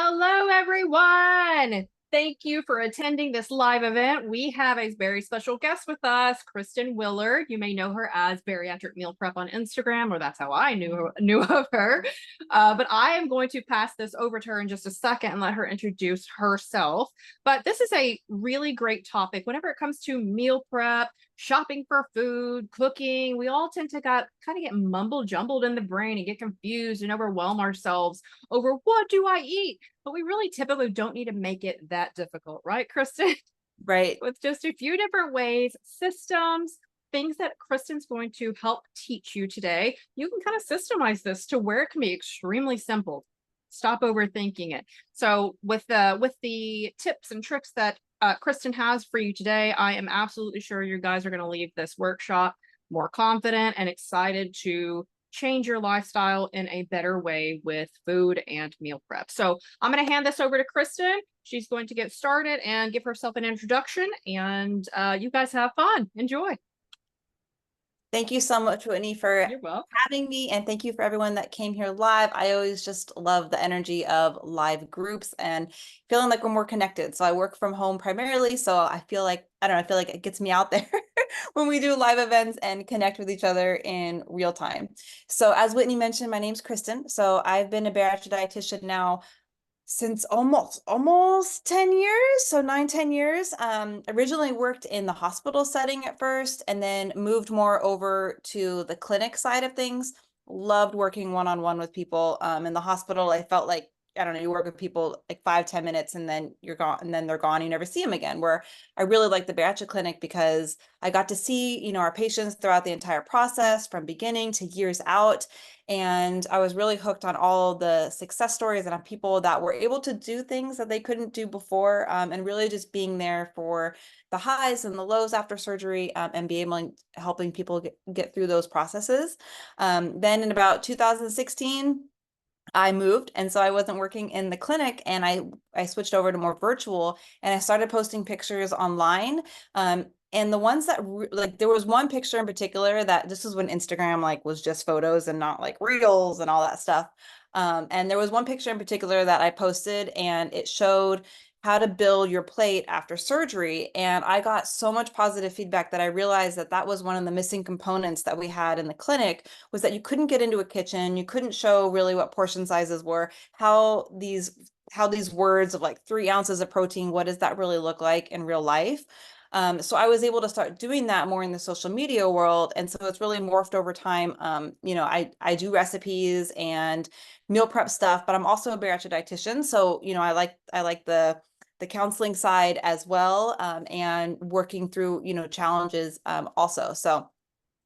Hello, everyone. Thank you for attending this live event. We have a very special guest with us, Kristin Willard. You may know her as Bariatric Meal Prep on Instagram, or that's how I knew of her. But I am going to pass this over to her in just a second and let her introduce herself. But this is a really great topic whenever it comes to meal prep, shopping for food, cooking. We all tend to kind of get mumble jumbled in the brain and get confused and overwhelm ourselves over what do I eat? But we really typically don't need to make it that difficult, right, Kristin? Right. With just a few different ways, systems, things that Kristin's going to help teach you today, you can kind of systemize this to where it can be extremely simple. Stop overthinking it. So with the tips and tricks that Kristin has for you today, I am absolutely sure you guys are going to leave this workshop more confident and excited to change your lifestyle in a better way with food and meal prep. So I'm going to hand this over to Kristin. She's going to get started and give herself an introduction, and you guys have fun. Enjoy. Thank you so much, Whitney, for having me. And thank you for everyone that came here live. I always just love the energy of live groups and feeling like we're more connected. So I work from home primarily. So I feel like, I don't know, I feel like it gets me out there when we do live events and connect with each other in real time. So as Whitney mentioned, my name's Kristin. So I've been a bariatric dietitian now since almost 10 years, so 9-10 years. Originally worked in the hospital setting at first, and then moved more over to the clinic side of things. Loved working one-on-one with people. In the hospital, I felt like, I don't know, you work with people like 5-10 minutes and then you're gone, and then they're gone, you never see them again. Where I really like the bariatric clinic because I got to see, our patients throughout the entire process from beginning to years out. And I was really hooked on all the success stories and on people that were able to do things that they couldn't do before, and really just being there for the highs and the lows after surgery, and be able helping people get through those processes. Then in about 2016, I moved, and so I wasn't working in the clinic, and I switched over to more virtual, and I started posting pictures online. And the ones that like, there was one picture in particular that this is when Instagram like was just photos and not like reels and all that stuff. And there was one picture in particular that I posted, and it showed how to build your plate after surgery. And I got so much positive feedback that I realized that that was one of the missing components that we had in the clinic, was that you couldn't get into a kitchen. You couldn't show really what portion sizes were, how these words of like 3 ounces of protein, what does that really look like in real life? So I was able to start doing that more in the social media world. And so it's really morphed over time. I do recipes and meal prep stuff, but I'm also a bariatric dietitian. So, I like the counseling side as well, and working through, challenges also. So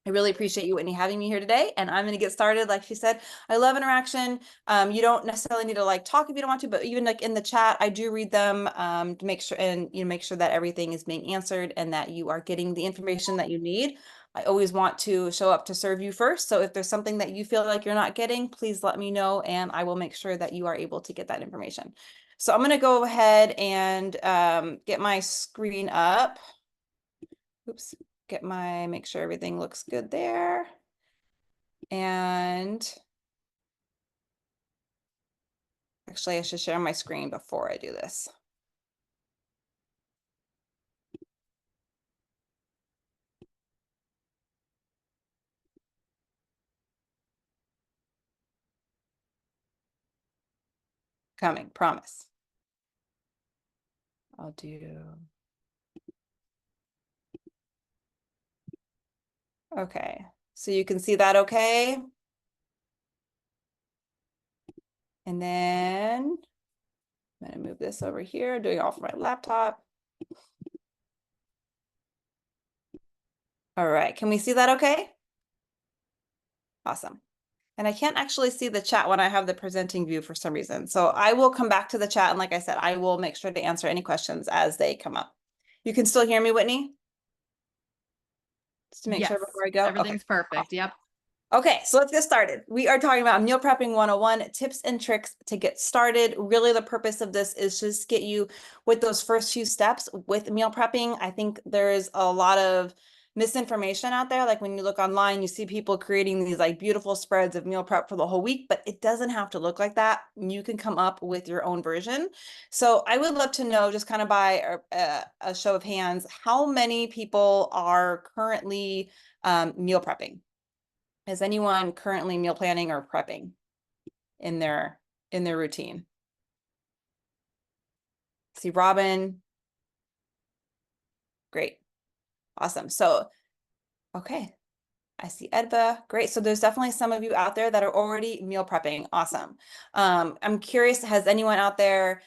I really appreciate you, Whitney, having me here today, and I'm going to get started. Like she said, I love interaction. You don't necessarily need to like talk if you don't want to, but even like in the chat, I do read them, to make sure, and make sure that everything is being answered and that you are getting the information that you need. I always want to show up to serve you first. So if there's something that you feel like you're not getting, please let me know, and I will make sure that you are able to get that information. So I'm going to go ahead and get my screen up. Oops. Make sure everything looks good there. And actually, I should share my screen before I do this. Coming, promise. I'll do. Okay, so you can see that okay? And then I'm gonna move this over here, doing it off my laptop. All right, can we see that okay? Awesome. And I can't actually see the chat when I have the presenting view for some reason. So I will come back to the chat, and like I said, I will make sure to answer any questions as they come up. You can still hear me, Whitney? Just to make sure before I go. Everything's perfect. Yep. Okay, so let's get started. We are talking about meal prepping 101, tips and tricks to get started. Really, the purpose of this is just get you with those first few steps with meal prepping. I think there is a lot of misinformation out there. Like when you look online, you see people creating these like beautiful spreads of meal prep for the whole week, but it doesn't have to look like that. You can come up with your own version. So I would love to know, just kind of by a show of hands, how many people are currently meal prepping? Is anyone currently meal planning or prepping in their routine? See Robin. Great. Awesome. So, okay. I see Edva. Great. So there's definitely some of you out there that are already meal prepping. Awesome. I'm curious, has anyone out there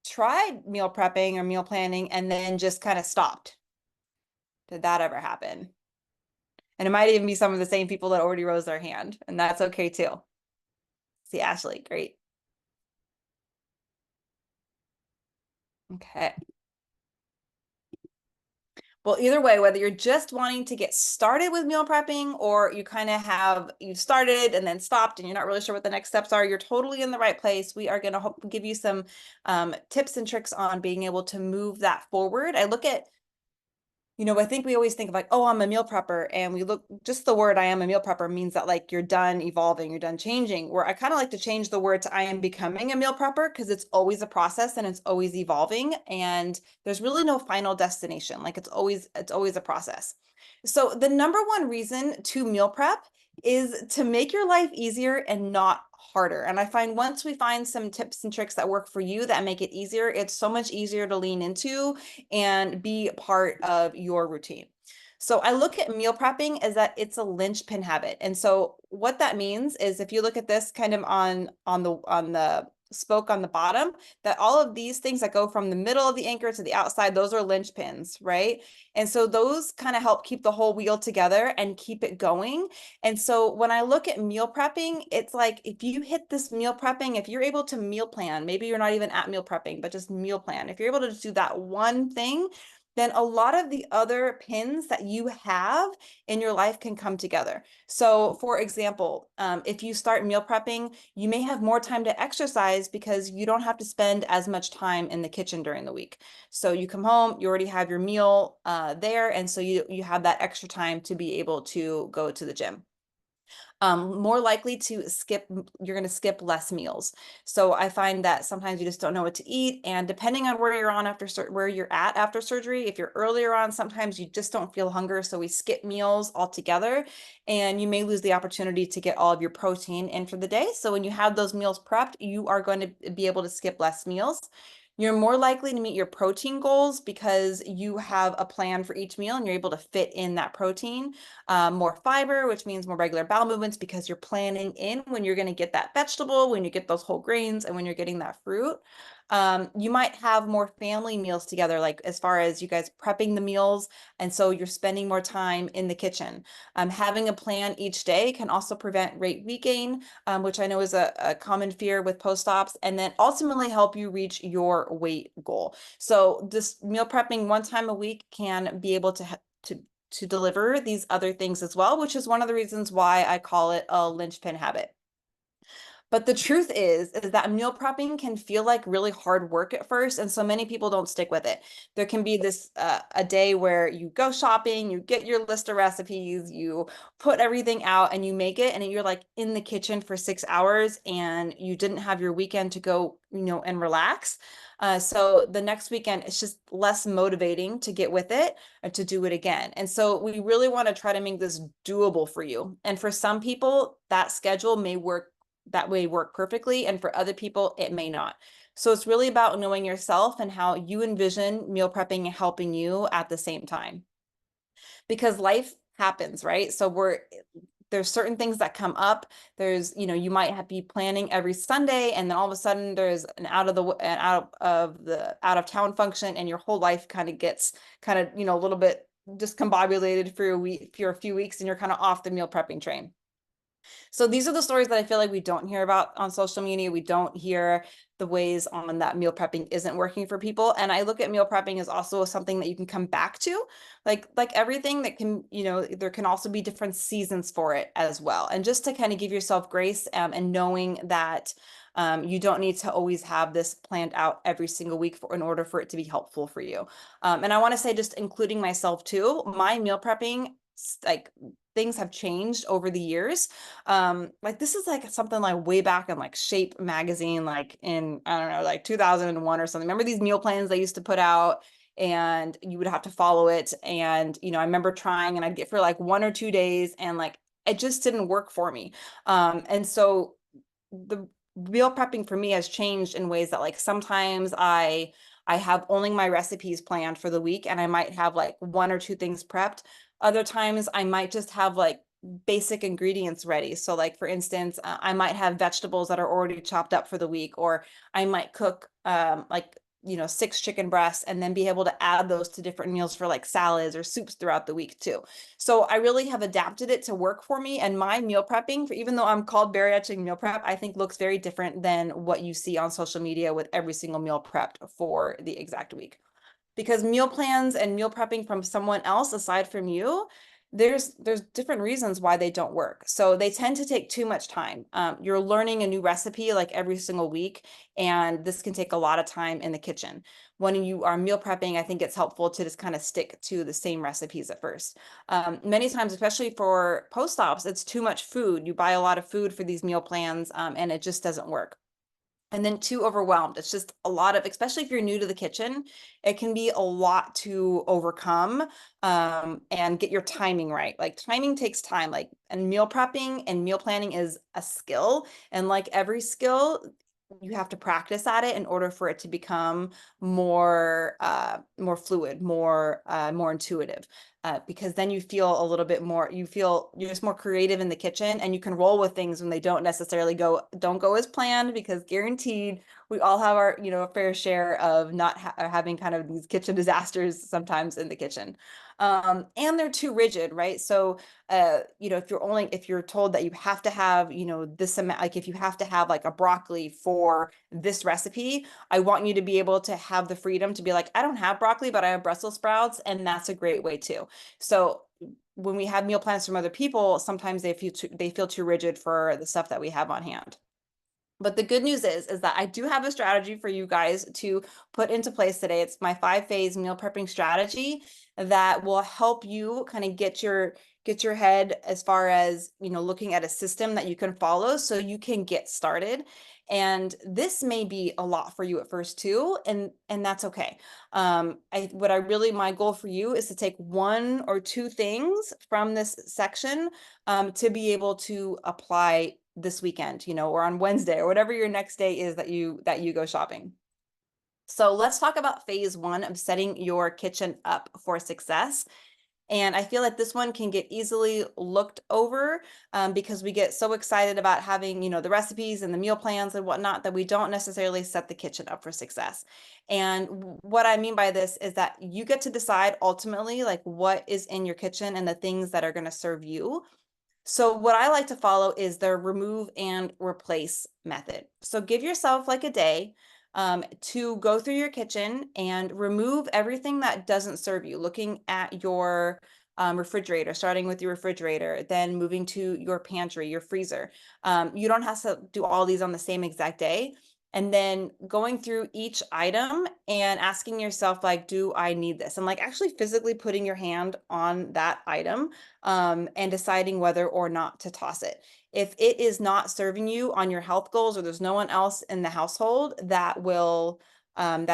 tried meal prepping or meal planning and then just kind of stopped? Did that ever happen? And it might even be some of the same people that already rose their hand, and that's okay too. See Ashley. Great. Okay. Well, either way, whether you're just wanting to get started with meal prepping or you kind of you've started and then stopped and you're not really sure what the next steps are, you're totally in the right place. We are going to give you some tips and tricks on being able to move that forward. I look at, I think we always think of like, oh, I'm a meal prepper. And we look, just the word I am a meal prepper means that like you're done evolving, you're done changing. Where I kind of like to change the word to I am becoming a meal prepper, because it's always a process and it's always evolving. And there's really no final destination. Like it's always a process. So the number one reason to meal prep is to make your life easier and not harder. And I find once we find some tips and tricks that work for you that make it easier, it's so much easier to lean into and be part of your routine. So I look at meal prepping as that it's a linchpin habit. And so what that means is, if you look at this kind of on the spoke on the bottom, that all of these things that go from the middle of the anchor to the outside, those are linchpins, right? And so those kind of help keep the whole wheel together and keep it going. And so when I look at meal prepping, it's like, if you hit this meal prepping, if you're able to meal plan, maybe you're not even at meal prepping, but just meal plan. If you're able to do that one thing, then a lot of the other pins that you have in your life can come together. So for example, if you start meal prepping, you may have more time to exercise because you don't have to spend as much time in the kitchen during the week. So you come home, you already have your meal there, and so you have that extra time to be able to go to the gym. More likely to skip, you're going to skip less meals. So I find that sometimes you just don't know what to eat. And depending on where you're at after surgery, if you're earlier on, sometimes you just don't feel hunger. So we skip meals altogether, and you may lose the opportunity to get all of your protein in for the day. So when you have those meals prepped, you are going to be able to skip less meals. You're more likely to meet your protein goals because you have a plan for each meal and you're able to fit in that protein. More fiber, which means more regular bowel movements, because you're planning in when you're going to get that vegetable, when you get those whole grains, and when you're getting that fruit. You might have more family meals together, like as far as you guys prepping the meals, and so you're spending more time in the kitchen. Having a plan each day can also prevent weight gain, which I know is a common fear with post-ops, and then ultimately help you reach your weight goal. So this meal prepping one time a week can be able to deliver these other things as well, which is one of the reasons why I call it a linchpin habit. But the truth is that meal prepping can feel like really hard work at first, and so many people don't stick with it. There can be this a day where you go shopping, you get your list of recipes, you put everything out, and you make it, and you're like in the kitchen for 6 hours, and you didn't have your weekend to go, and relax. So the next weekend, it's just less motivating to get with it or to do it again. And so we really want to try to make this doable for you. And for some people, that schedule may work perfectly, and for other people it may not. So it's really about knowing yourself and how you envision meal prepping helping you at the same time, because life happens, right? So there's certain things that come up. There's, you might be planning every Sunday, and then all of a sudden there's an out of town function, and your whole life kind of gets a little bit discombobulated for a few weeks, and you're kind of off the meal prepping train. So these are the stories that I feel like we don't hear about on social media. We don't hear the ways on that meal prepping isn't working for people. And I look at meal prepping as also something that you can come back to, like everything that can, you know, there can also be different seasons for it as well. And just to kind of give yourself grace, and knowing that you don't need to always have this planned out every single week in order for it to be helpful for you. And I want to say, just including myself too, my meal prepping, like, things have changed over the years. Like, this is like something like way back in like Shape magazine, like in, I don't know, like 2001 or something. Remember these meal plans they used to put out, and you would have to follow it. And, you know, I remember trying, and I'd get for like 1 or 2 days, and like, it just didn't work for me. And so the meal prepping for me has changed in ways that, like, sometimes I have only my recipes planned for the week, and I might have like 1 or 2 things prepped. Other times I might just have like basic ingredients ready. So like, for instance, I might have vegetables that are already chopped up for the week, or I might cook like, you know, 6 chicken breasts, and then be able to add those to different meals for like salads or soups throughout the week too. So I really have adapted it to work for me. And my meal prepping, for, even though I'm called Bariatric Meal Prep, I think looks very different than what you see on social media with every single meal prepped for the exact week. Because meal plans and meal prepping from someone else aside from you, there's different reasons why they don't work. So they tend to take too much time. You're learning a new recipe like every single week, and this can take a lot of time in the kitchen. When you are meal prepping, I think it's helpful to just kind of stick to the same recipes at first. Many times, especially for post-ops, it's too much food. You buy a lot of food for these meal plans, and it just doesn't work. And then too overwhelmed. It's just a lot of, especially if you're new to the kitchen, it can be a lot to overcome, and get your timing right. Like, timing takes time, like, and meal prepping and meal planning is a skill. And like every skill, you have to practice at it in order for it to become more more fluid, more more intuitive. Because then you feel a little bit more, you feel you're just more creative in the kitchen, and you can roll with things when they don't necessarily don't go as planned, because guaranteed we all have our, you know, a fair share of not having kind of these kitchen disasters sometimes in the kitchen. And they're too rigid, right? So you know, if you're told that you have to have, you know, this amount, like if you have to have like a broccoli for this recipe, I want you to be able to have the freedom to be like, I don't have broccoli, but I have Brussels sprouts, and that's a great way too. So when we have meal plans from other people, sometimes they feel too rigid for the stuff that we have on hand. But the good news is that I do have a strategy for you guys to put into place today. It's my 5-phase meal prepping strategy that will help you kind of get your head as far as, you know, looking at a system that you can follow so you can get started. And this may be a lot for you at first too, and that's okay. My goal for you is to take 1 or 2 things from this section, to be able to apply this weekend, you know, or on Wednesday, or whatever your next day is that you go shopping. So let's talk about phase 1 of setting your kitchen up for success. And I feel like this one can get easily looked over, because we get so excited about having, you know, the recipes and the meal plans and whatnot, that we don't necessarily set the kitchen up for success. And what I mean by this is that you get to decide ultimately like what is in your kitchen and the things that are going to serve you. So what I like to follow is the remove and replace method. So give yourself like a day, to go through your kitchen and remove everything that doesn't serve you, looking at your refrigerator, starting with your refrigerator, then moving to your pantry, your freezer. You don't have to do all these on the same exact day. And then going through each item and asking yourself, like, do I need this? And like actually physically putting your hand on that item, and deciding whether or not to toss it. If it is not serving you on your health goals, or there's no one else in the household that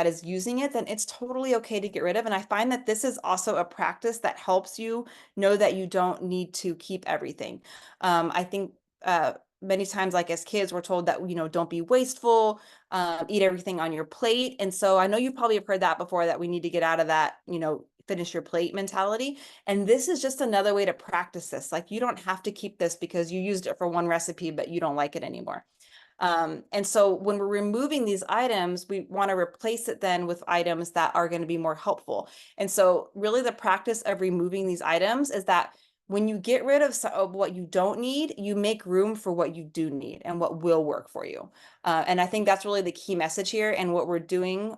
is using it, then it's totally okay to get rid of. And I find that this is also a practice that helps you know that you don't need to keep everything. I think many times, like as kids, we're told that, you know, don't be wasteful, eat everything on your plate. And so I know you probably have heard that before, that we need to get out of that, you know, finish your plate mentality. And this is just another way to practice this. Like, you don't have to keep this because you used it for one recipe, but you don't like it anymore. And so when we're removing these items, we want to replace it then with items that are going to be more helpful. And so really the practice of removing these items is that when you get rid of what you don't need, you make room for what you do need and what will work for you. And I think that's really the key message here. And what we're doing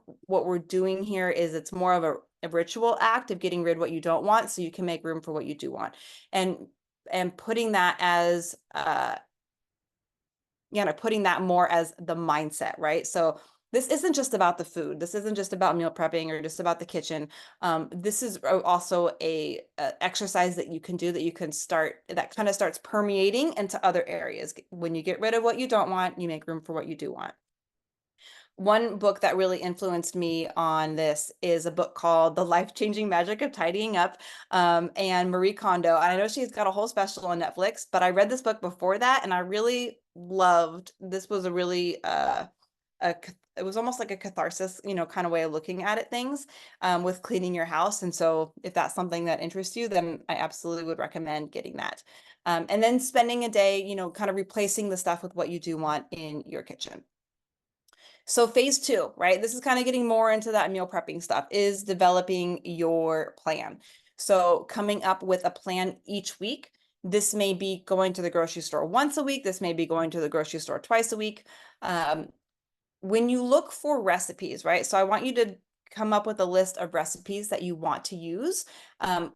here is it's more of a ritual act of getting rid of what you don't want so you can make room for what you do want. And putting that as putting that more as the mindset, right? So this isn't just about the food. This isn't just about meal prepping or just about the kitchen. This is also a exercise that you can do that you can start, that kind of starts permeating into other areas. When you get rid of what you don't want, you make room for what you do want. One book that really influenced me on this is a book called The Life-Changing Magic of Tidying Up, and Marie Kondo. And I know she's got a whole special on Netflix, but I read this book before that and I really loved, this was a really, it was almost like a catharsis, kind of way of looking at it, things with cleaning your house. And so if that's something that interests you, then I absolutely would recommend getting that. And then spending a day, kind of replacing the stuff with what you do want in your kitchen. So phase 2, right? This is kind of getting more into that meal prepping stuff, is developing your plan. So coming up with a plan each week. This may be going to the grocery store once a week. This may be going to the grocery store twice a week. When you look for recipes, right? So I want you to come up with a list of recipes that you want to use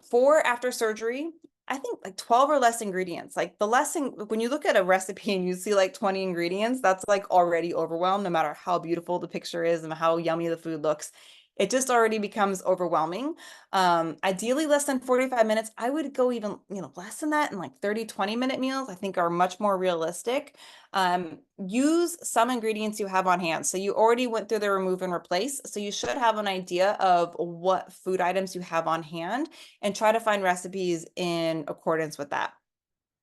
for after surgery. I think like 12 or less ingredients. Like the when you look at a recipe and you see like 20 ingredients, that's like already overwhelmed, no matter how beautiful the picture is and how yummy the food looks. It just already becomes overwhelming. Ideally less than 45 minutes. I would go even, less than that, and like 30, 20-minute meals, I think are much more realistic. Use some ingredients you have on hand. So you already went through the remove and replace. So you should have an idea of what food items you have on hand and try to find recipes in accordance with that.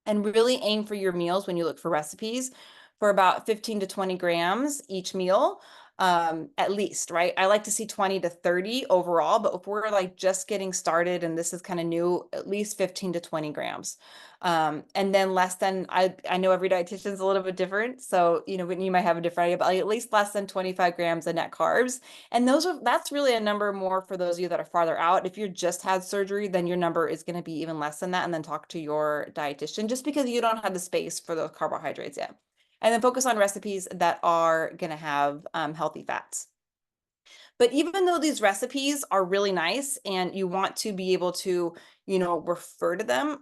And really aim for your meals when you look for recipes for about 15 to 20 grams each meal. At least, right? I like to see 20 to 30 overall, but if we're like just getting started and this is kind of new, at least 15 to 20 grams. And then less than, I know every dietitian is a little bit different. So, you might have a different idea, but like at least less than 25 grams of net carbs. And that's really a number more for those of you that are farther out. If you just had surgery, then your number is going to be even less than that. And then talk to your dietitian just because you don't have the space for those carbohydrates yet. And then focus on recipes that are going to have healthy fats. But even though these recipes are really nice and you want to be able to, refer to them,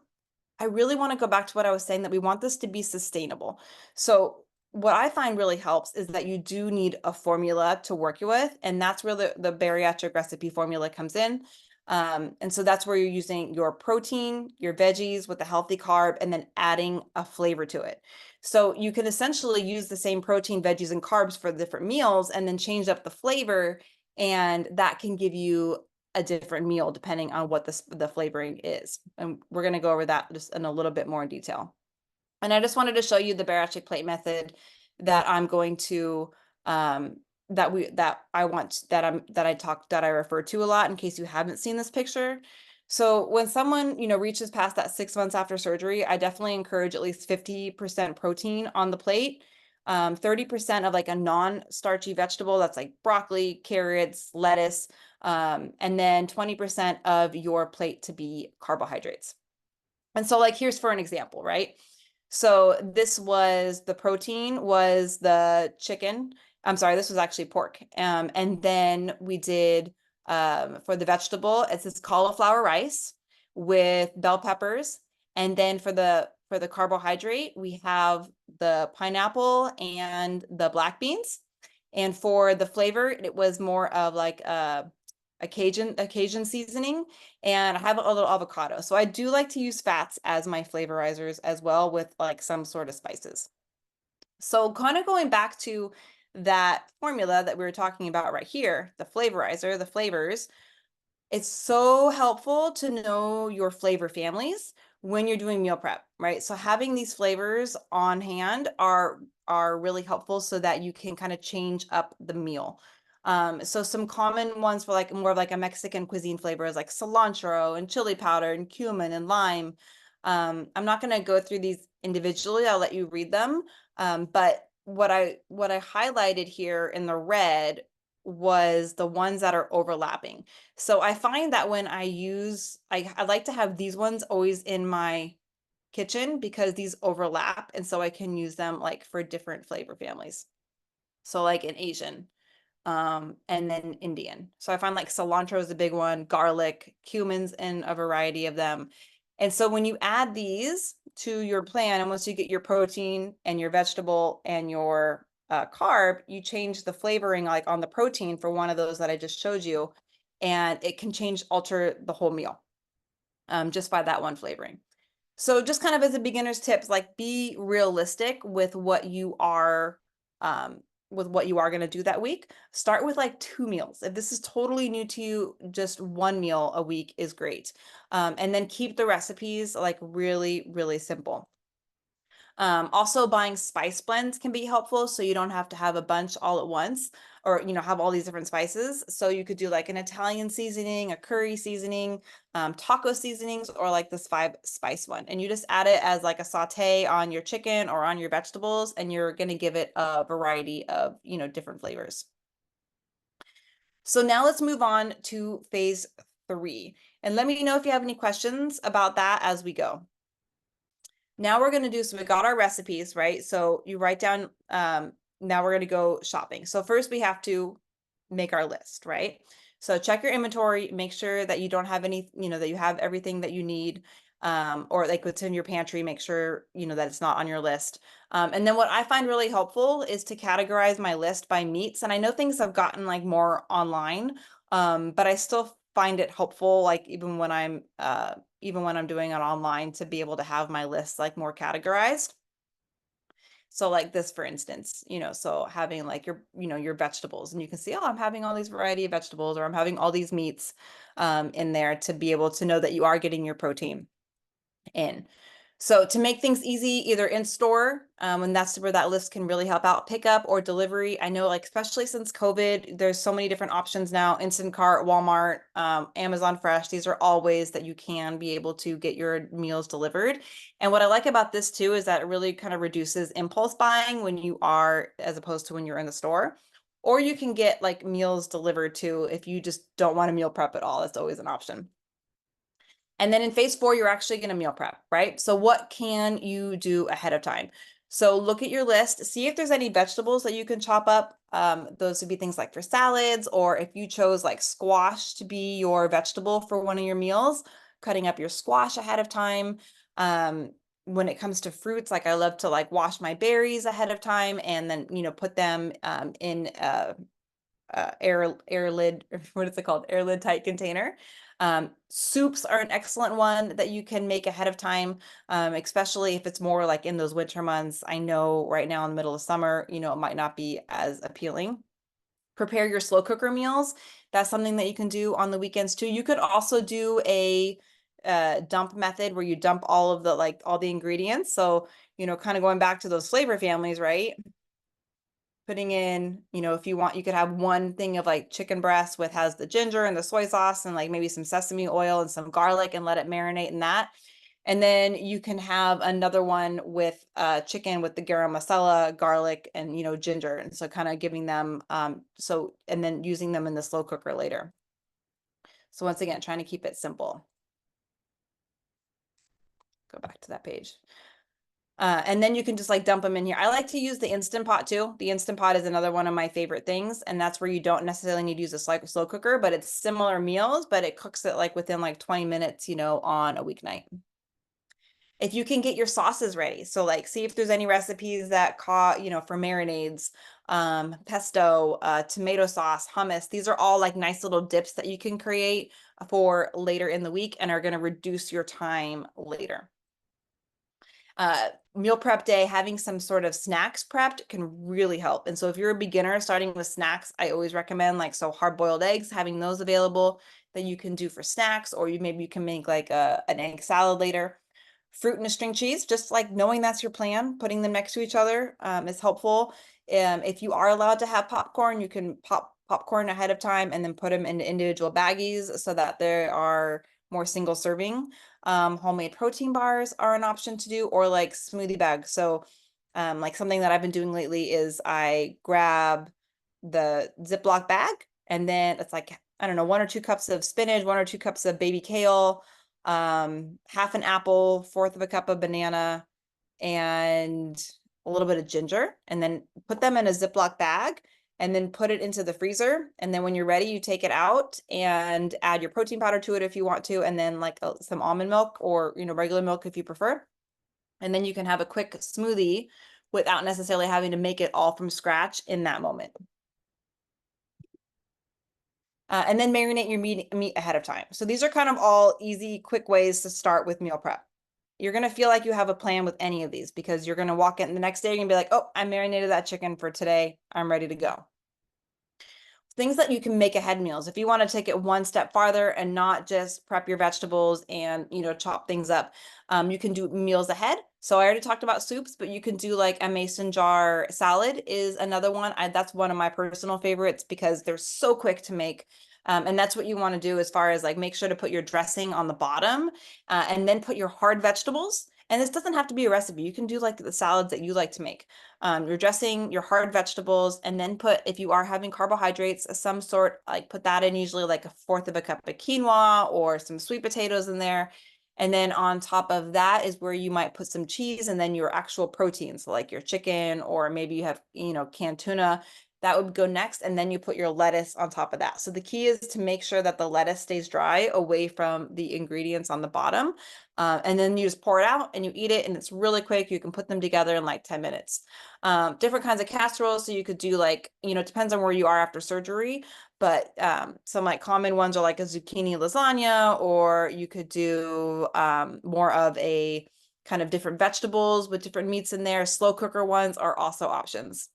I really want to go back to what I was saying, that we want this to be sustainable. So what I find really helps is that you do need a formula to work with, and that's where the bariatric recipe formula comes in. And so that's where you're using your protein, your veggies with a healthy carb, and then adding a flavor to it. So you can essentially use the same protein, veggies, and carbs for the different meals and then change up the flavor, and that can give you a different meal depending on what the flavoring is. And we're going to go over that just in a little bit more detail. And I just wanted to show you the bariatric plate method that I'm going to that I refer to a lot, in case you haven't seen this picture. So when someone, reaches past that 6 months after surgery, I definitely encourage at least 50% protein on the plate, 30% of like a non-starchy vegetable, that's like broccoli, carrots, lettuce, and then 20% of your plate to be carbohydrates. And so like, here's for an example, right? So the protein was the chicken. I'm sorry, this was actually pork. And then we did, for the vegetable, it's this cauliflower rice with bell peppers. And then for the carbohydrate, we have the pineapple and the black beans. And for the flavor, it was more of like a Cajun seasoning, and I have a little avocado. So I do like to use fats as my flavorizers as well, with like some sort of spices. So kind of going back to that formula that we were talking about right here, the flavorizer, the flavors, it's so helpful to know your flavor families when you're doing meal prep, right? So having these flavors on hand are really helpful so that you can kind of change up the meal. So some common ones for like more of like a Mexican cuisine flavor is like cilantro and chili powder and cumin and lime. I'm not going to go through these individually. I'll let you read them. But what I highlighted here in the red was the ones that are overlapping. So I find that when I like to have these ones always in my kitchen because these overlap. And so I can use them like for different flavor families. So like an Asian, and then Indian. So I find like cilantro is a big one, garlic, cumins in a variety of them. And so when you add these to your plan, and once you get your protein and your vegetable and your carb, you change the flavoring like on the protein for one of those that I just showed you, and it can alter the whole meal just by that one flavoring. So just kind of as a beginner's tips, like be realistic with what you are going to do that week. Start with like 2 meals. If this is totally new to you, just 1 meal a week is great. And then keep the recipes like really, really simple. Also buying spice blends can be helpful, so you don't have to have a bunch all at once, or have all these different spices. So you could do like an Italian seasoning, a curry seasoning, taco seasonings, or like this 5-spice one, and you just add it as like a saute on your chicken or on your vegetables, and you're going to give it a variety of different flavors. So now let's move on to phase 3, and let me know if you have any questions about that as we go. Now we're going to do, so we got our recipes, right? So you write down, now we're going to go shopping. So first we have to make our list, right? So check your inventory, make sure that you don't have any, that you have everything that you need, or like what's in your pantry, make sure, that it's not on your list. And then what I find really helpful is to categorize my list by meats. And I know things have gotten like more online, but I still find it helpful, like even when I'm doing it online, to be able to have my list like more categorized. So like this, for instance, so having like your vegetables, and you can see, oh, I'm having all these variety of vegetables, or I'm having all these meats in there, to be able to know that you are getting your protein in. So to make things easy, either in store, and that's where that list can really help out, pickup or delivery. I know, like, especially since COVID, there's so many different options now, Instacart, Walmart, Amazon Fresh. These are all ways that you can be able to get your meals delivered. And what I like about this too is that it really kind of reduces impulse buying as opposed to when you're in the store. Or you can get like meals delivered too if you just don't want to meal prep at all. That's always an option. And then in phase 4, you're actually going to meal prep, right? So what can you do ahead of time? So look at your list, see if there's any vegetables that you can chop up. Those would be things like for salads, or if you chose like squash to be your vegetable for one of your meals, cutting up your squash ahead of time. When it comes to fruits, like I love to like wash my berries ahead of time, and then, put them in air lid, what is it called? Air lid tight container. Soups are an excellent one that you can make ahead of time, especially if it's more like in those winter months. I know right now in the middle of summer, it might not be as appealing. Prepare your slow cooker meals. That's something that you can do on the weekends too. You could also do a dump method where you dump all the ingredients. So, kind of going back to those flavor families, right? Putting in, if you want, you could have one thing of like chicken breast has the ginger and the soy sauce and like maybe some sesame oil and some garlic, and let it marinate in that. And then you can have another one with chicken with the garam masala, garlic, and ginger. And so kind of giving them and then using them in the slow cooker later. So once again, trying to keep it simple. Go back to that page. And then you can just like dump them in here. I like to use the Instant Pot too. The Instant Pot is another one of my favorite things. And that's where you don't necessarily need to use a slow cooker, but it's similar meals, but it cooks it like within like 20 minutes, on a weeknight. If you can get your sauces ready. So like, see if there's any recipes that for marinades, pesto, tomato sauce, hummus. These are all like nice little dips that you can create for later in the week and are going to reduce your time later. Meal prep day, having some sort of snacks prepped can really help. And so if you're a beginner starting with snacks, I always recommend hard-boiled eggs, having those available that you can do for snacks, or maybe you can make like an egg salad later. Fruit and a string cheese, just like knowing that's your plan, putting them next to each other is helpful. If you are allowed to have popcorn, you can pop popcorn ahead of time and then put them into individual baggies so that they are more single serving. Homemade protein bars are an option to do, or like smoothie bags. So like something that I've been doing lately is I grab the Ziploc bag, and then it's like, I don't know, 1 or 2 cups of spinach, 1 or 2 cups of baby kale, half an apple, 1/4 of a cup of banana, and a little bit of ginger, and then put them in a Ziploc bag and then put it into the freezer. And then when you're ready, you take it out and add your protein powder to it if you want to, and then like some almond milk or, you know, regular milk if you prefer. And then you can have a quick smoothie without necessarily having to make it all from scratch in that moment. And then marinate your meat ahead of time. So these are kind of all easy, quick ways to start with meal prep. You're going to feel like you have a plan with any of these because you're going to walk in the next day, you're going to be like, oh, I marinated that chicken for today. I'm ready to go. Things that you can make ahead meals. If you want to take it one step farther and not just prep your vegetables and, you know, chop things up, you can do meals ahead. So I already talked about soups, but you can do like a mason jar salad is another one. That's one of my personal favorites because they're so quick to make. And that's what you want to do as far as like make sure to put your dressing on the bottom and then put your hard vegetables. And this doesn't have to be a recipe. You can do like the salads that you like to make. Your dressing, your hard vegetables, and then put, if you are having carbohydrates, some sort, like put that in usually like 1/4 of a cup of quinoa or some sweet potatoes in there. And then on top of that is where you might put some cheese and then your actual proteins, like your chicken, or maybe you have, you know, canned tuna. That would go next, and then you put your lettuce on top of that. So the key is to make sure that the lettuce stays dry away from the ingredients on the bottom. And then you just pour it out and you eat it, and it's really quick. You can put them together in like 10 minutes. Different kinds of casseroles. So you could do like, you know, it depends on where you are after surgery, but some like common ones are like a zucchini lasagna, or you could do more of a kind of different vegetables with different meats in there. Slow cooker ones are also options.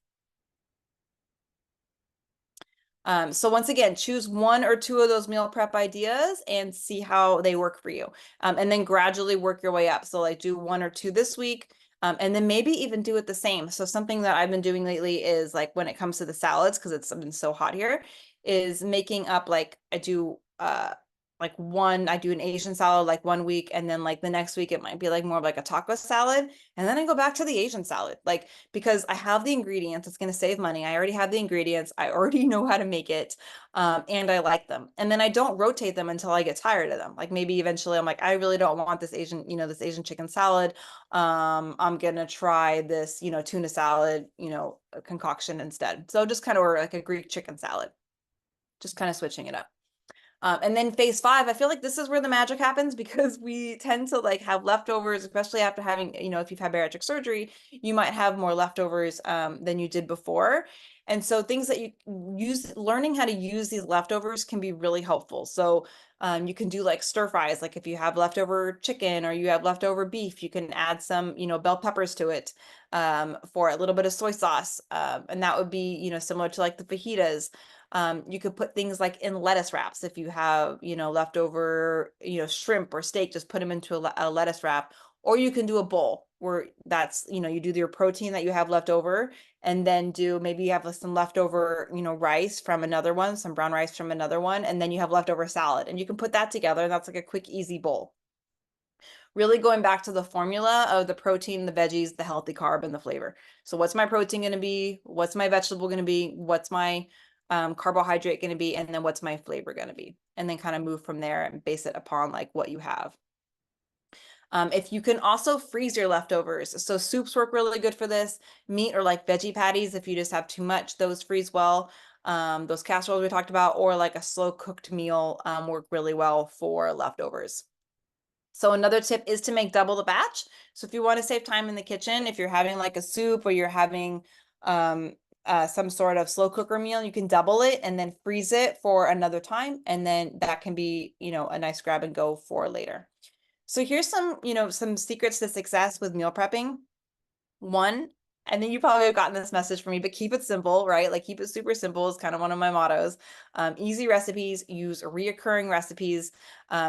So once again, choose 1 or 2 of those meal prep ideas and see how they work for you. And then gradually work your way up. So like do 1 or 2 this week, and then maybe even do it the same. So something that I've been doing lately is like when it comes to the salads, because it's been so hot here, is making up like I do I do an Asian salad like 1 week, and then like the next week it might be like more of like a taco salad, and then I go back to the Asian salad, like because I have the ingredients. It's going to save money. I already have the ingredients. I already know how to make it, and I like them. And then I don't rotate them until I get tired of them. Like maybe eventually I'm like, I really don't want this Asian, you know, this Asian chicken salad. I'm gonna try this, you know, tuna salad, you know, concoction instead. So just kind of, or like a Greek chicken salad, just kind of switching it up. And then phase 5, I feel like this is where the magic happens because we tend to like have leftovers, especially after having, you know, if you've had bariatric surgery, you might have more leftovers than you did before. And so things that you use, learning how to use these leftovers can be really helpful. So you can do like stir fries, like if you have leftover chicken or you have leftover beef, you can add some, you know, bell peppers to it for a little bit of soy sauce. And that would be, you know, similar to like the fajitas. You could put things like in lettuce wraps. If you have, you know, leftover, you know, shrimp or steak, just put them into a lettuce wrap. Or you can do a bowl where that's, you know, you do your protein that you have left over, and then do, maybe you have some leftover, you know, rice from another one, some brown rice from another one, and then you have leftover salad, and you can put that together, and that's like a quick, easy bowl. Really going back to the formula of the protein, the veggies, the healthy carb, and the flavor. So what's my protein going to be? What's my vegetable going to be? What's my carbohydrate going to be? And then what's my flavor going to be? And then kind of move from there and base it upon like what you have. If you can also freeze your leftovers. So soups work really good for this. Meat or like veggie patties, if you just have too much, those freeze well. Those casseroles we talked about, or like a slow cooked meal work really well for leftovers. So another tip is to make double the batch. So if you want to save time in the kitchen, if you're having like a soup or you're having some sort of slow cooker meal, you can double it and then freeze it for another time. And then that can be, you know, a nice grab and go for later. So here's some, you know, some secrets to success with meal prepping. One, and then you probably have gotten this message from me, but keep it simple, right? Like keep it super simple is kind of one of my mottos. Easy recipes, use reoccurring recipes.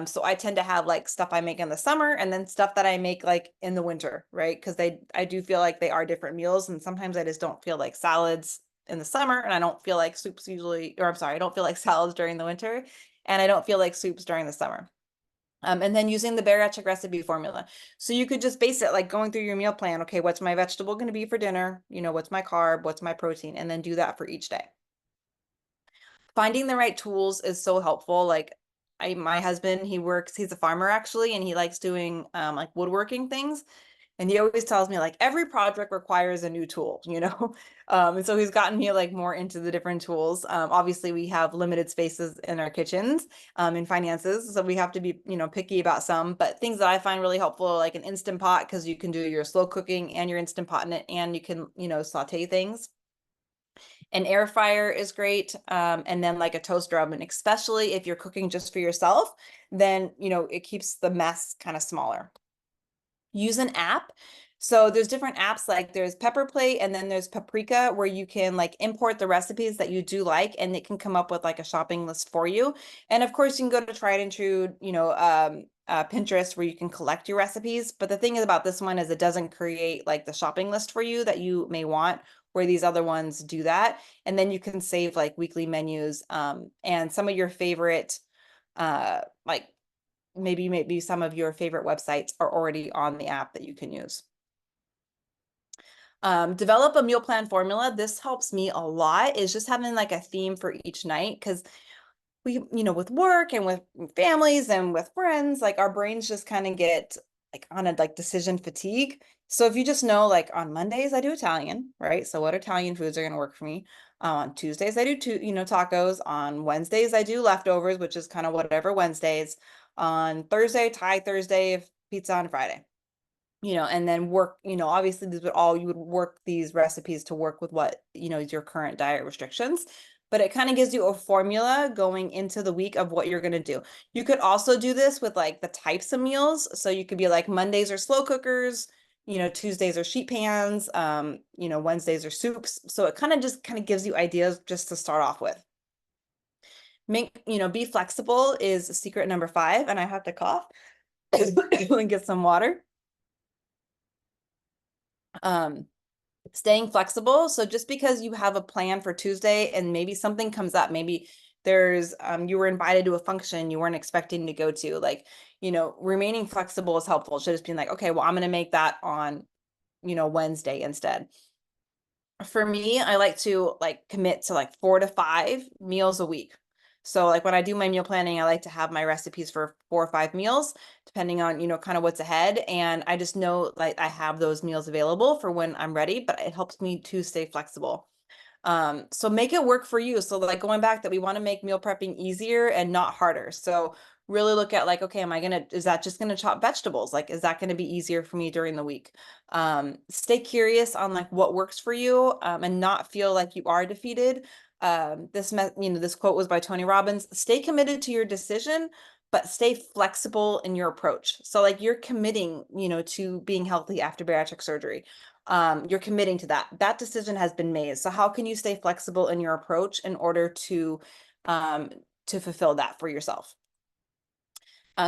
So I tend to have like stuff I make in the summer and then stuff that I make like in the winter, right? Because I do feel like they are different meals, and sometimes I just don't feel like salads in the summer, and I don't feel like soups usually, or I'm sorry, I don't feel like salads during the winter, and I don't feel like soups during the summer. And then using the bariatric recipe formula. So you could just base it like going through your meal plan. Okay, what's my vegetable going to be for dinner? You know, what's my carb? What's my protein? And then do that for each day. Finding the right tools is so helpful. Like my husband, he's a farmer actually, and he likes doing like woodworking things. And he always tells me like every project requires a new tool, you know? And so he's gotten me like more into the different tools. Obviously we have limited spaces in our kitchens, in finances. So we have to be, you know, picky about some, but things that I find really helpful, are like an Instant Pot, because you can do your slow cooking and your Instant Pot in it, and you can, you know, saute things. An air fryer is great. And then like a toaster oven, especially if you're cooking just for yourself, then, you know, it keeps the mess kind of smaller. Use an app. So there's different apps, like there's Pepper Plate, and then there's Paprika, where you can like import the recipes that you do like, and it can come up with like a shopping list for you. And of course you can go to Tried and True, you know, Pinterest, where you can collect your recipes. But the thing is about this one is it doesn't create like the shopping list for you that you may want, where these other ones do that. And then you can save like weekly menus, and some of your favorite, like maybe some of your favorite websites are already on the app that you can use. Develop a meal plan formula. This helps me a lot, is just having like a theme for each night, because we, you know, with work and with families and with friends, like our brains just kind of get like on a like decision fatigue. So if you just know, like on Mondays I do Italian, right? So what Italian foods are going to work for me? On Tuesdays I do tacos. On Wednesdays I do leftovers, which is kind of whatever Wednesdays. On Thursday, Thai Thursday, pizza on Friday. You know, and then work, you know, obviously you would work these recipes to work with what, you know, is your current diet restrictions, but it kind of gives you a formula going into the week of what you're going to do. You could also do this with like the types of meals. So you could be like Mondays are slow cookers, you know, Tuesdays are sheet pans, you know, Wednesdays are soups. So it kind of gives you ideas just to start off with. Be flexible is secret number 5, and I have to cough and get some water. Staying flexible. So just because you have a plan for Tuesday and maybe something comes up, maybe there's you were invited to a function you weren't expecting to go to, like, you know, remaining flexible is helpful. So just being like, okay, well, I'm going to make that on, you know, Wednesday instead. For me, I like to like commit to like 4 to 5 meals a week. So like when I do my meal planning, I like to have my recipes for 4 or 5 meals, depending on, you know, kind of what's ahead. And I just know like I have those meals available for when I'm ready, but it helps me to stay flexible. So make it work for you. So like going back, that we want to make meal prepping easier and not harder. So really look at like, okay, is that just going to chop vegetables? Like, is that going to be easier for me during the week? Stay curious on like what works for you, and not feel like you are defeated. This quote was by Tony Robbins: stay committed to your decision, but stay flexible in your approach. So like you're committing, you know, to being healthy after bariatric surgery. You're committing to that. That decision has been made. So how can you stay flexible in your approach in order to fulfill that for yourself?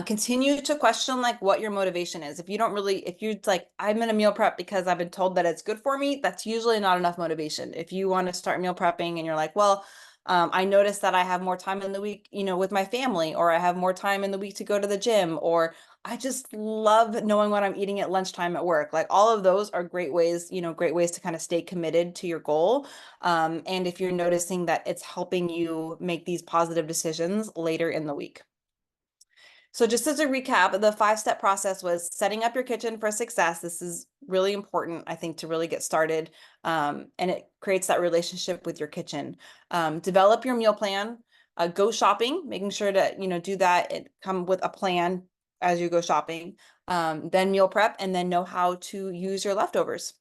Continue to question like what your motivation is. If you're like, I'm gonna meal prep because I've been told that it's good for me, that's usually not enough motivation. If you want to start meal prepping and you're like, well, I noticed that I have more time in the week, you know, with my family, or I have more time in the week to go to the gym, or I just love knowing what I'm eating at lunchtime at work. Like all of those are great ways to kind of stay committed to your goal. And if you're noticing that it's helping you make these positive decisions later in the week. So just as a recap, the 5-step process was setting up your kitchen for success. This is really important, I think, to really get started. And it creates that relationship with your kitchen. Develop your meal plan, go shopping, making sure to, you know, do that and come with a plan as you go shopping. Then meal prep, and then know how to use your leftovers.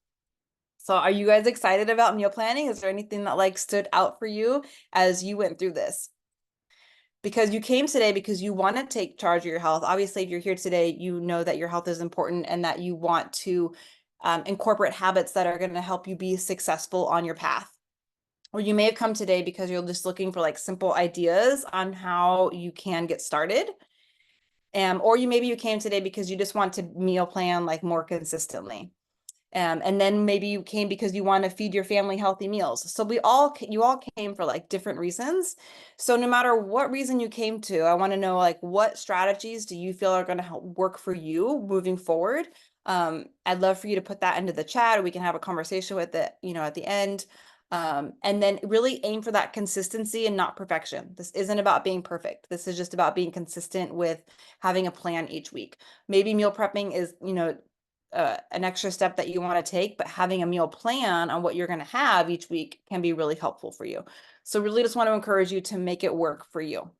So are you guys excited about meal planning? Is there anything that like stood out for you as you went through this? Because you came today because you want to take charge of your health. Obviously, if you're here today, you know that your health is important and that you want to incorporate habits that are going to help you be successful on your path. Or you may have come today because you're just looking for like simple ideas on how you can get started. Or maybe you came today because you just want to meal plan like more consistently. And then maybe you came because you want to feed your family healthy meals. So you all came for like different reasons. So no matter what reason you came to, I want to know like what strategies do you feel are going to help work for you moving forward? I'd love for you to put that into the chat, or we can have a conversation with it, you know, at the end. And then really aim for that consistency and not perfection. This isn't about being perfect. This is just about being consistent with having a plan each week. Maybe meal prepping is, an extra step that you want to take, but having a meal plan on what you're going to have each week can be really helpful for you. So really just want to encourage you to make it work for you.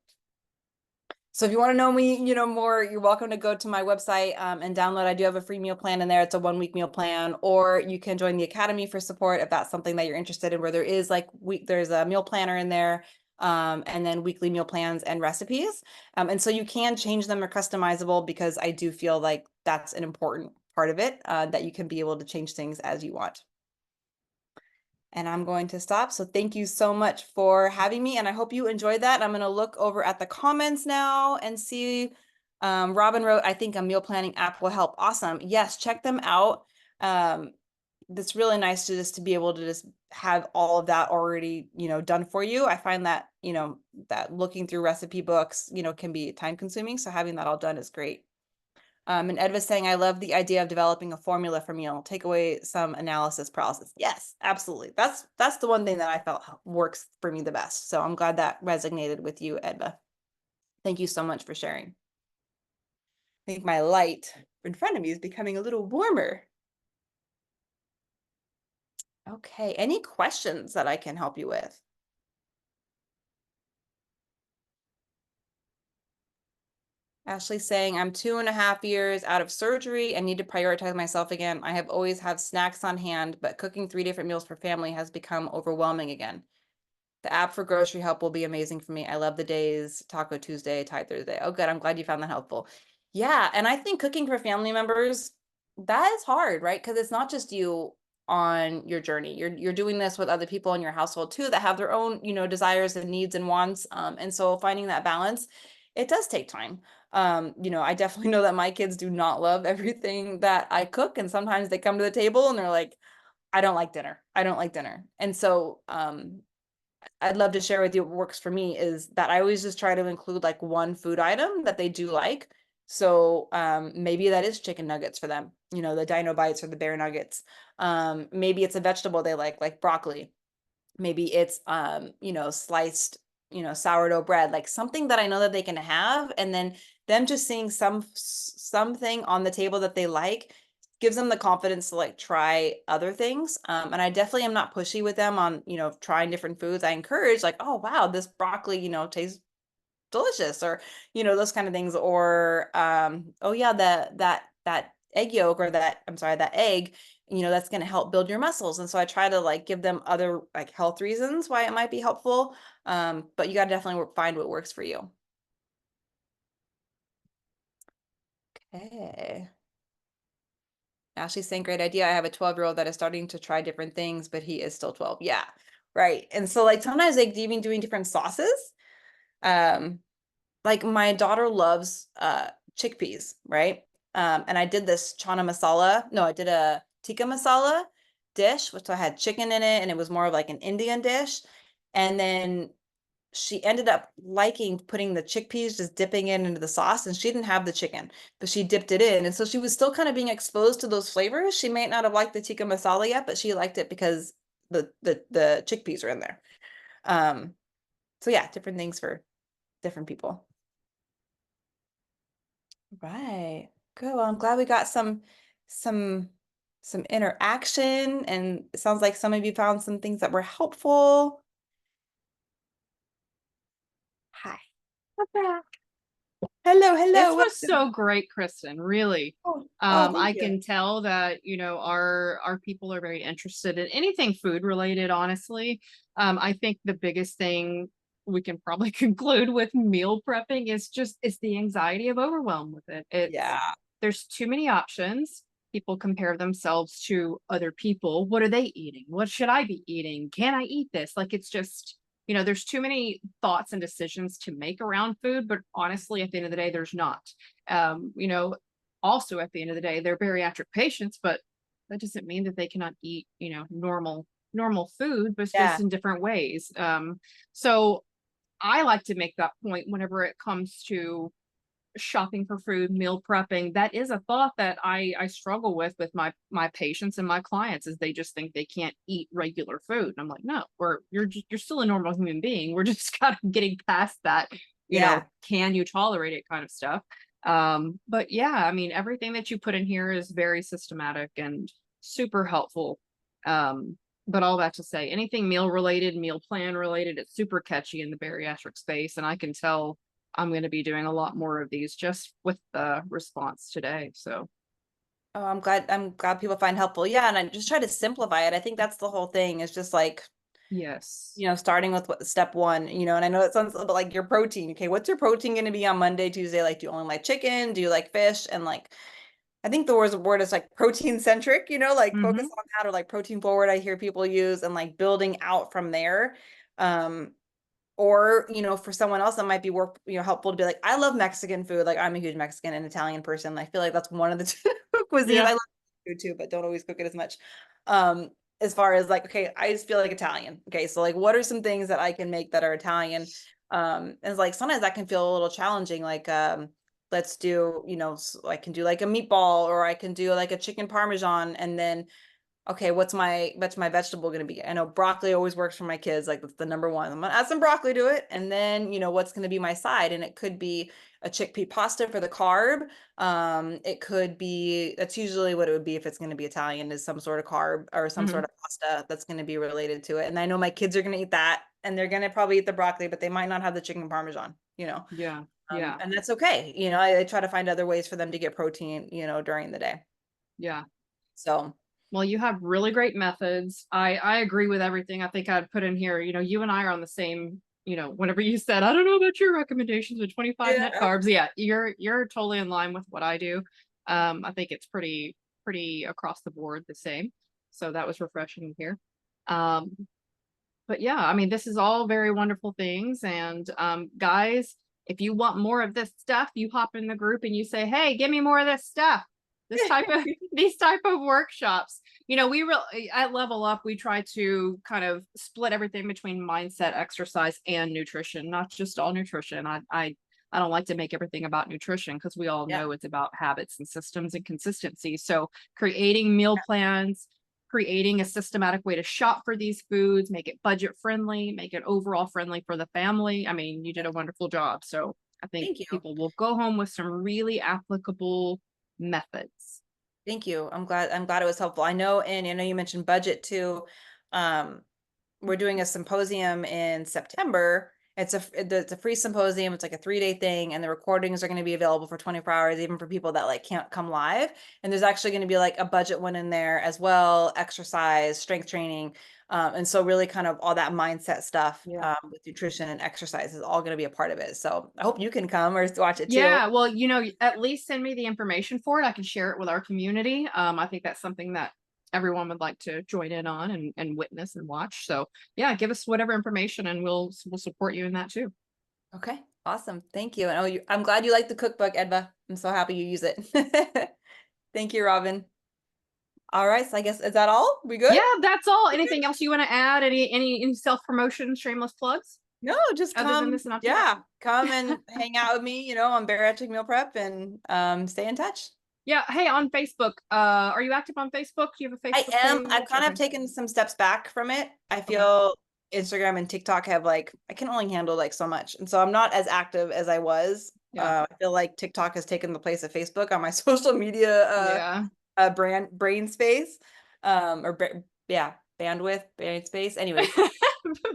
So if you want to know me, more, you're welcome to go to my website and download. I do have a free meal plan in there. It's a 1-week meal plan, or you can join the Academy for support if that's something that you're interested in, where there is there's a meal planner in there, and then weekly meal plans and recipes. And so you can change them or customizable, because I do feel like that's an important part of it, that you can be able to change things as you want. And I'm going to stop. So thank you so much for having me. And I hope you enjoyed that. I'm going to look over at the comments now and see. Robin wrote, I think a meal planning app will help. Awesome. Yes, check them out. It's really nice to be able to just have all of that already, done for you. I find that, that looking through recipe books, can be time consuming. So having that all done is great. And Ed was saying, I love the idea of developing a formula for meal, take away some analysis paralysis. Yes, absolutely. That's the one thing that I felt works for me the best. So I'm glad that resonated with you, Edva. Thank you so much for sharing. I think my light in front of me is becoming a little warmer. Okay, any questions that I can help you with? Ashley saying, I'm 2.5 years out of surgery and need to prioritize myself again. I have always had snacks on hand, but cooking 3 different meals for family has become overwhelming again. The app for grocery help will be amazing for me. I love the days, Taco Tuesday, Thai Thursday. Oh, good. I'm glad you found that helpful. Yeah, and I think cooking for family members, that is hard, right? Because it's not just you on your journey. You're doing this with other people in your household too that have their own, desires and needs and wants. And so finding that balance, it does take time. I definitely know that my kids do not love everything that I cook, and sometimes they come to the table and they're like, I don't like dinner. I don't like dinner. And so I'd love to share with you what works for me is that I always just try to include like one food item that they do like. So maybe that is chicken nuggets for them, the dino bites or the bear nuggets. Maybe it's a vegetable they like broccoli. Maybe it's sliced, sourdough bread, like something that I know that they can have. And then them just seeing something on the table that they like gives them the confidence to like try other things. And I definitely am not pushy with them on, trying different foods. I encourage like, oh, wow, this broccoli, tastes delicious, or, those kind of things. Or, oh yeah, that egg yolk, or that egg, that's going to help build your muscles. And so I try to like give them other like health reasons why it might be helpful. But you got to definitely find what works for you. Okay. Ashley's saying, great idea. I have a 12-year-old that is starting to try different things, but he is still 12. Yeah, right. And so like sometimes like even doing different sauces. Like my daughter loves chickpeas, right? And I did this chana masala. No, I did a tikka masala dish, which I had chicken in it, and it was more of like an Indian dish. And then she ended up liking putting the chickpeas, just dipping it into the sauce, and she didn't have the chicken, but she dipped it in. And so she was still kind of being exposed to those flavors. She may not have liked the tikka masala yet, but she liked it because the chickpeas are in there. So yeah, different things for different people. Right. Good. Well, I'm glad we got some interaction, and it sounds like some of you found some things that were helpful. Hi. I'm back. Hello, hello. This was so great, Kristin, really. I Thank you. can tell that, our people are very interested in anything food related, honestly. I think the biggest thing we can probably conclude with meal prepping is the anxiety of overwhelm with it. There's too many options. People compare themselves to other people. What are they eating? What should I be eating? Can I eat this? Like, it's just, there's too many thoughts and decisions to make around food, but honestly, at the end of the day, there's not. Also at the end of the day, they're bariatric patients, but that doesn't mean that they cannot eat, normal food, but just in different ways. So I like to make that point whenever it comes to shopping for food, meal prepping, that is a thought that I struggle with my patients and my clients, is they just think they can't eat regular food. And I'm like, no, you're still a normal human being. We're just kind of getting past that, Yeah. can you tolerate it kind of stuff. But yeah, I mean, everything that you put in here is very systematic and super helpful. But all that to say, anything meal related, meal plan related, it's super catchy in the bariatric space. And I can tell I'm going to be doing a lot more of these just with the response today. So, Oh, I'm glad people find helpful. Yeah, and I just try to simplify it. I think that's the whole thing, is just like, yes, starting with step one, and I know it sounds a bit like your protein. Okay, what's your protein going to be on Monday, Tuesday? Like, do you only like chicken? Do you like fish? And like, I think the word is like protein centric, like focus on that, or like protein forward, I hear people use, and like building out from there. Or, for someone else that might be helpful to be like, I love Mexican food. Like, I'm a huge Mexican and Italian person. I feel like that's one of the two cuisines. yeah, I love food too, but don't always cook it as much. As far as like, okay, I just feel like Italian. Okay, so like, what are some things that I can make that are Italian? And it's like, sometimes that can feel a little challenging. Like, let's do, I can do like a meatball, or I can do like a chicken parmesan, and then, okay, what's my vegetable going to be? I know broccoli always works for my kids. Like, that's the number one. I'm gonna add some broccoli to it. And then, what's going to be my side? And it could be a chickpea pasta for the carb. It could be, that's usually what it would be if it's going to be Italian, is some sort of carb or some sort of pasta that's going to be related to it. And I know my kids are going to eat that, and they're going to probably eat the broccoli, but they might not have the chicken parmesan, yeah, yeah, and that's okay. I try to find other ways for them to get protein, during the day. yeah. So, Well, you have really great methods. I agree with everything. I think I'd put in here, you and I are on the same, whenever you said, I don't know about your recommendations with 25 net yeah. carbs. Yeah, you're totally in line with what I do. I think it's pretty across the board the same. So that was refreshing to hear. But yeah, I mean, this is all very wonderful things. And guys, if you want more of this stuff, you hop in the group and you say, hey, give me more of this stuff. This type of these type of workshops. We really at Level Up, we try to kind of split everything between mindset, exercise, and nutrition, not just all nutrition. I don't like to make everything about nutrition, because we all know it's about habits and systems and consistency. So creating meal plans, creating a systematic way to shop for these foods, make it budget friendly, make it overall friendly for the family. I mean, you did a wonderful job. So I think people will go home with some really applicable methods. Thank you. I'm glad it was helpful. I know you mentioned budget too. We're doing a symposium in September. It's a free symposium. It's like a 3-day thing, and the recordings are going to be available for 24 hours, even for people that like can't come live. And there's actually going to be like a budget one in there as well, exercise, strength training. And so really kind of all that mindset stuff with nutrition and exercise is all going to be a part of it. So I hope you can come or watch it too. Yeah, well, at least send me the information for it. I can share it with our community. I think that's something that everyone would like to join in on and witness and watch. So yeah, give us whatever information and we'll support you in that too. Okay, awesome. Thank you. And I'm glad you like the cookbook, Edva. I'm so happy you use it. Thank you, Robin. All right, so I guess, is that all? We good? Yeah, that's all. Anything else you want to add? Any self-promotion, shameless plugs? No, just come. Yeah, come and hang out with me, on Bariatric Meal Prep, and stay in touch. Yeah. Hey, on Facebook, are you active on Facebook? Do you have a Facebook I am. page? I've kind of taken some steps back from it. I feel Instagram and TikTok have I can only handle so much. And so I'm not as active as I was. I feel like TikTok has taken the place of Facebook on my social media brain space. Bandwidth, brain space. Anyway.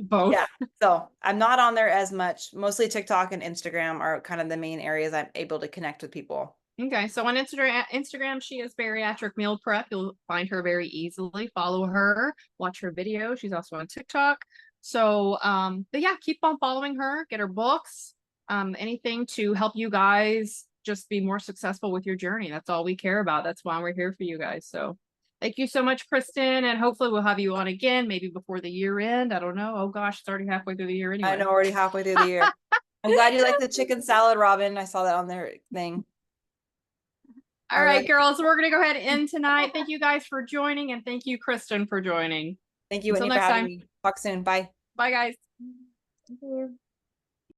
Both. Yeah. So I'm not on there as much. Mostly TikTok and Instagram are kind of the main areas I'm able to connect with people. Okay, so on Instagram, she is Bariatric Meal Prep. You'll find her very easily. Follow her, watch her video. She's also on TikTok. So, but yeah, keep on following her. Get her books. Anything to help you guys just be more successful with your journey. That's all we care about. That's why we're here for you guys. So, thank you so much, Kristin, and hopefully we'll have you on again, maybe before the year end. I don't know. Oh gosh, it's already halfway through the year anyway. I know, already halfway through the year. I'm glad you like the chicken salad, Robin. I saw that on their thing. All right, girls, we're going to go ahead and end tonight. Thank you guys for joining, and thank you, Kristin, for joining. Thank you, Whitney, for having me. Talk soon. Bye. Bye, guys. Thank you.